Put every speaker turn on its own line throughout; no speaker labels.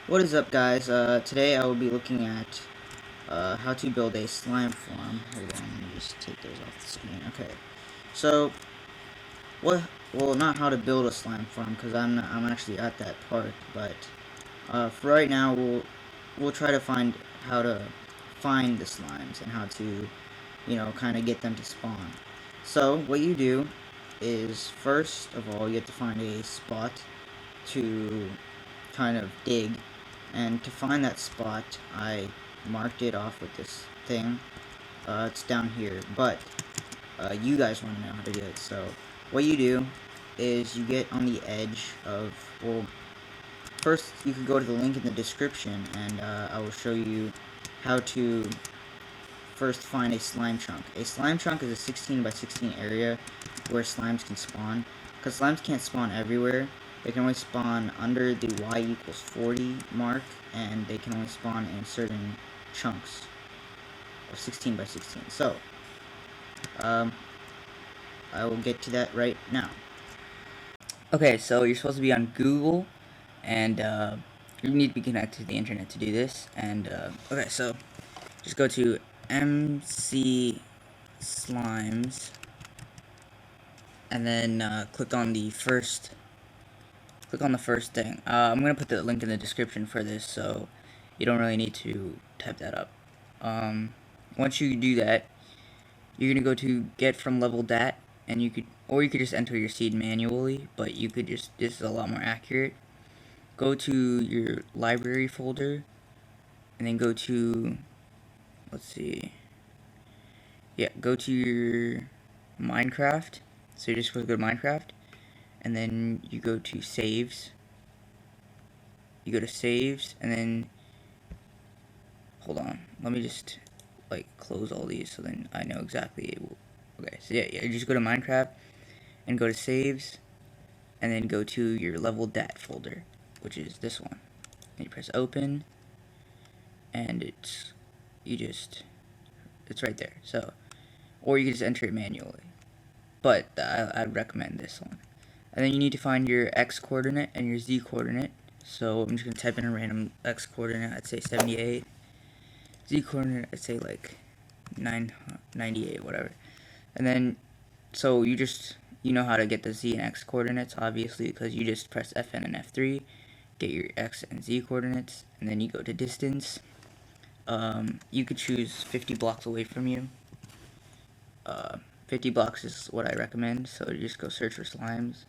What is up, guys? Today I will be looking at how to build a slime farm. Hold on, let me just take those off the screen. Okay, so what? Well, not how to build a slime farm because I'm actually at that part. But for right now, we'll try to find how to find the slimes and how to, kind of get them to spawn. So what you do is first of all you have to find a spot to kind of dig, and to find that spot I marked it off with this thing. It's down here, but you guys want to know how to do it. So what you do is you get on the edge of, well, first you could go to the link in the description, and I will show you how to first find a slime chunk. A slime chunk is a 16 by 16 area where slimes can spawn, because slimes can't spawn everywhere. They can only spawn under the y equals 40 mark, and they can only spawn in certain chunks of 16 by 16. So, um, I will get to that right now. Okay, so you're supposed to be on Google, and you need to be connected to the internet to do this. And okay, so just go to MC Slimes, and then click on the first thing. I'm gonna put the link in the description for this, so you don't really need to type that up. Once you do that, you're gonna go to get from level dat, and you could just enter your seed manually, but you could just, this is a lot more accurate. Go to your library folder, and then go to, let's see, yeah, go to your Minecraft. So you just go to Minecraft, and then you go to saves. You go to saves, and then hold on, let me just like close all these so then I know exactly. Okay, so yeah, you just go to Minecraft and go to saves, and then go to your level dat folder, which is this one, and you press open, and it's right there. So, or you can just enter it manually, but I'd recommend this one. And then you need to find your x coordinate and your z coordinate. So I'm just gonna type in a random x coordinate. I'd say 78. Z coordinate, I'd say like 998, whatever. And then, so you know how to get the z and x coordinates, obviously, because you just press Fn and F3, get your x and z coordinates, and then you go to distance. You could choose 50 blocks away from you. 50 blocks is what I recommend, so you just go search for slimes,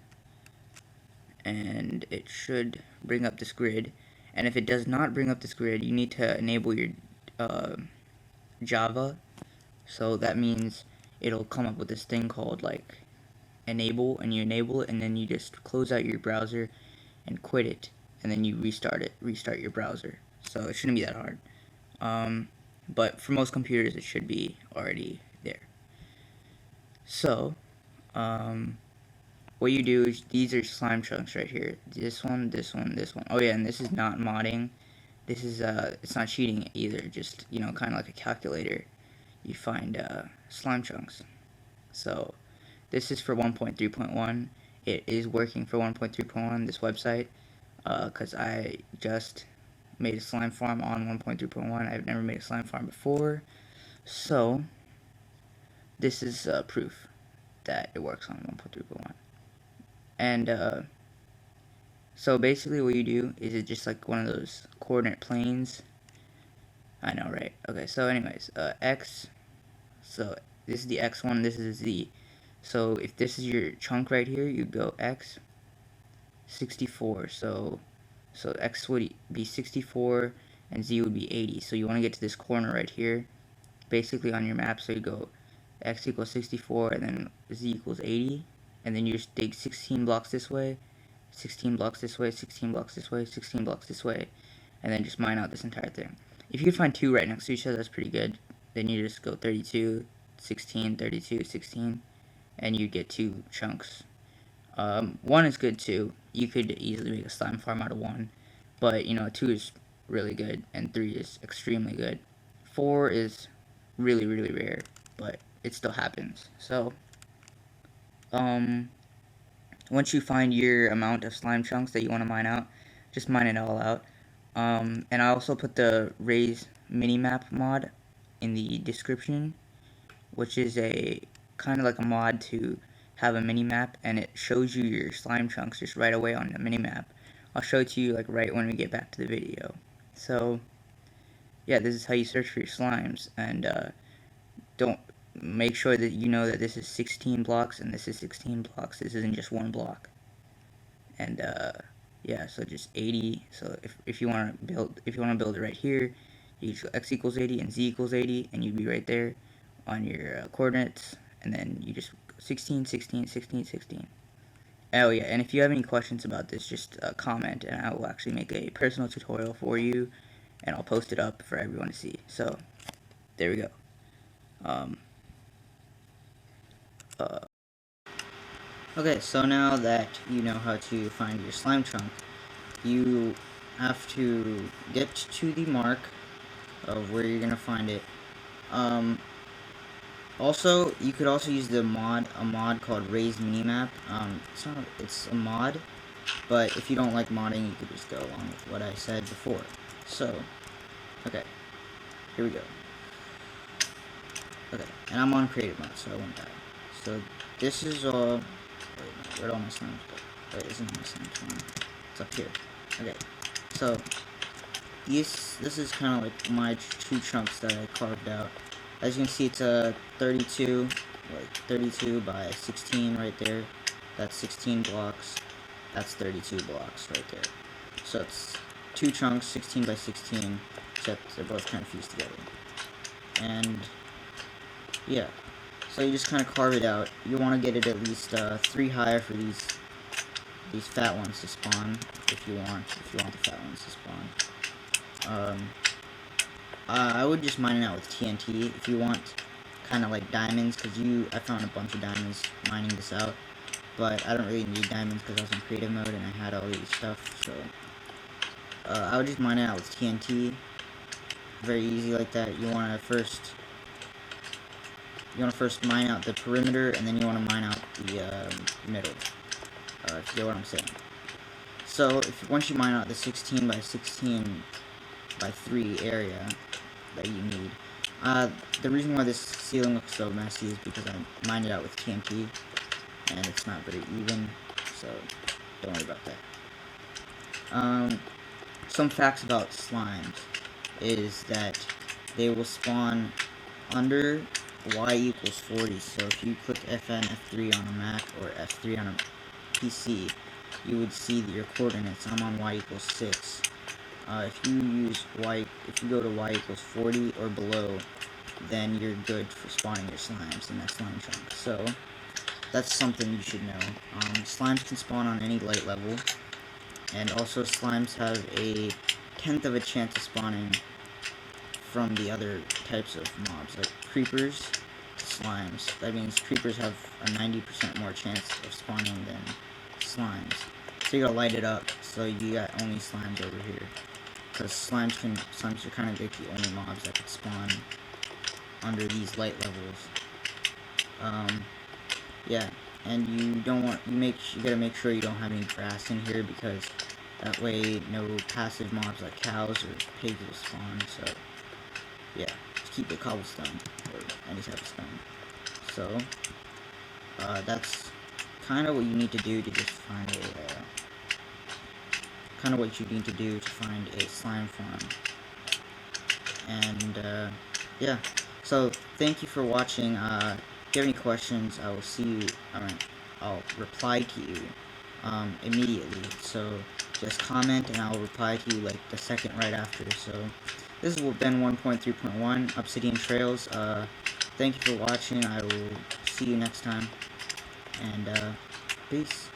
and it should bring up this grid. And if it does not bring up this grid, you need to enable your Java. So that means it'll come up with this thing called like enable, and you enable it, and then you just close out your browser and quit it, and then you restart your browser. So it shouldn't be that hard. But for most computers it should be already there. So what you do is, these are slime chunks right here. This one, this one, this one. Oh yeah, and this is not modding. This is it's not cheating either. Just, kind of like a calculator. You find slime chunks. So this is for 1.3.1. It is working for 1.3.1. This website, because I just made a slime farm on 1.3.1. I've never made a slime farm before, so this is proof that it works on 1.3.1. And so basically what you do is it's just like one of those coordinate planes. I know, right? Okay, so anyways, x, so this is the x one, this is z. So if this is your chunk right here, you go x 64. So x would be 64 and z would be 80. So you want to get to this corner right here, basically on your map. So you go x equals 64, and then z equals 80, and then you just dig 16 blocks this way, 16 blocks this way, 16 blocks this way, 16 blocks this way, and then just mine out this entire thing. If you can find two right next to each other, that's pretty good. Then you just go 32, 16, 32, 16, and you get two chunks. One is good too. You could easily make a slime farm out of one, but two is really good, and three is extremely good. Four is really, really rare, but it still happens. So, once you find your amount of slime chunks that you want to mine out, just mine it all out. And I also put the reis Minimap mod in the description, which is a kind of like a mod to have a mini-map, and it shows you your slime chunks just right away on the mini-map. I'll show it to you like right when we get back to the video. So yeah, this is how you search for your slimes, and don't make sure that you know that this is 16 blocks and this is 16 blocks. This isn't just one block. And yeah, so just 80. So if you want to build it right here, you just go x equals 80 and z equals 80, and you'd be right there on your coordinates, and then you just 16, 16, 16, 16. Oh yeah, and if you have any questions about this, just comment, and I will actually make a personal tutorial for you, and I'll post it up for everyone to see. So there we go. Um, okay, so now that you know how to find your slime chunk, you have to get to the mark of where you're gonna find it. Also, you could also use a mod called reis Minimap. It's a mod, but if you don't like modding, you could just go along with what I said before. So, okay, here we go. Okay, and I'm on creative mode, so I won't die. So this is all. Wait, no, where'd all my slimes go? Wait, isn't my slime slime? It's up here. Okay, so this is kind of like my two chunks that I carved out. As you can see, it's a 32 by 16 right there. That's 16 blocks. That's 32 blocks right there. So it's two chunks, 16 by 16, except they're both kind of fused together. And yeah, so you just kind of carve it out. You want to get it at least 3 higher for these fat ones to spawn, if you want the fat ones to spawn. I would just mine it out with TNT if you want kind of like diamonds, because I found a bunch of diamonds mining this out, but I don't really need diamonds because I was in creative mode and I had all these stuff. So I would just mine it out with TNT, very easy like that. You want to first mine out the perimeter, and then you want to mine out the middle, if you get what I'm saying. So once you mine out the 16 by 16 by 3 area that you need, the reason why this ceiling looks so messy is because I mined it out with TNT, and it's not very even, so don't worry about that. Some facts about slimes is that they will spawn under y equals 40, so if you click FN, F3 on a Mac, or F3 on a PC, you would see that your coordinates. I'm on y equals 6. If you go to y equals 40 or below, then you're good for spawning your slimes in that slime chunk. So that's something you should know. Slimes can spawn on any light level, and also slimes have a 1/10 of a chance of spawning from the other types of mobs, like creepers to slimes. That means creepers have a 90% more chance of spawning than slimes. So you gotta light it up so you got only slimes over here. Because slimes are kind of like the only mobs that could spawn under these light levels. Yeah, and you gotta make sure you don't have any grass in here, because that way no passive mobs like cows or pigs will spawn. So yeah, just keep the cobblestone or any type of stone. So that's kind of what you need to do to just find a slime farm. And yeah, so thank you for watching. If you have any questions, I'll reply to you immediately. So just comment and I'll reply to you like the second right after. So this has been 1.3.1 Obsidian Trails. Thank you for watching. I will see you next time, and peace.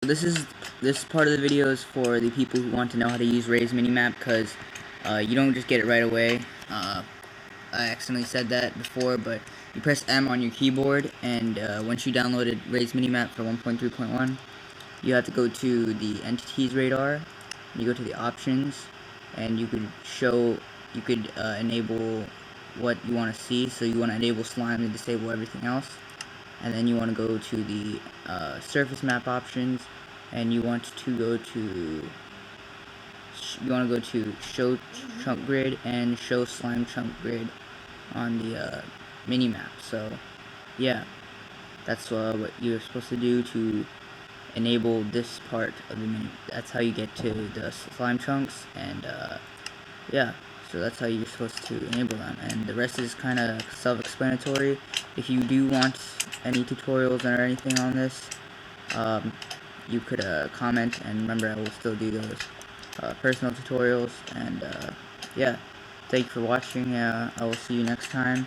This part of the video is for the people who want to know how to use reis Minimap, because you don't just get it right away. I accidentally said that before, but you press M on your keyboard, and once you downloaded reis Minimap for 1.3.1, you have to go to the entities radar. You go to the options, and you could enable what you want to see. So you want to enable slime and disable everything else, and then you want to go to the surface map options, and you want to go to show chunk grid and show slime chunk grid on the minimap. So yeah, that's what you're supposed to do to enable this part of the menu. That's how you get to the slime chunks, and yeah, so that's how you're supposed to enable them, and the rest is kind of self-explanatory. If you do want any tutorials or anything on this, you could comment, and remember, I will still do those personal tutorials. And yeah, thank you for watching. I will see you next time.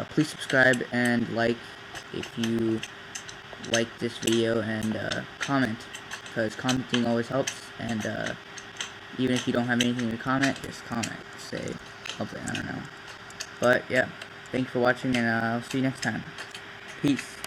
Please subscribe and like if you like this video, and comment, because commenting always helps. And even if you don't have anything to comment, just comment, say something, I don't know. But yeah, thank you for watching, and I'll see you next time. Peace.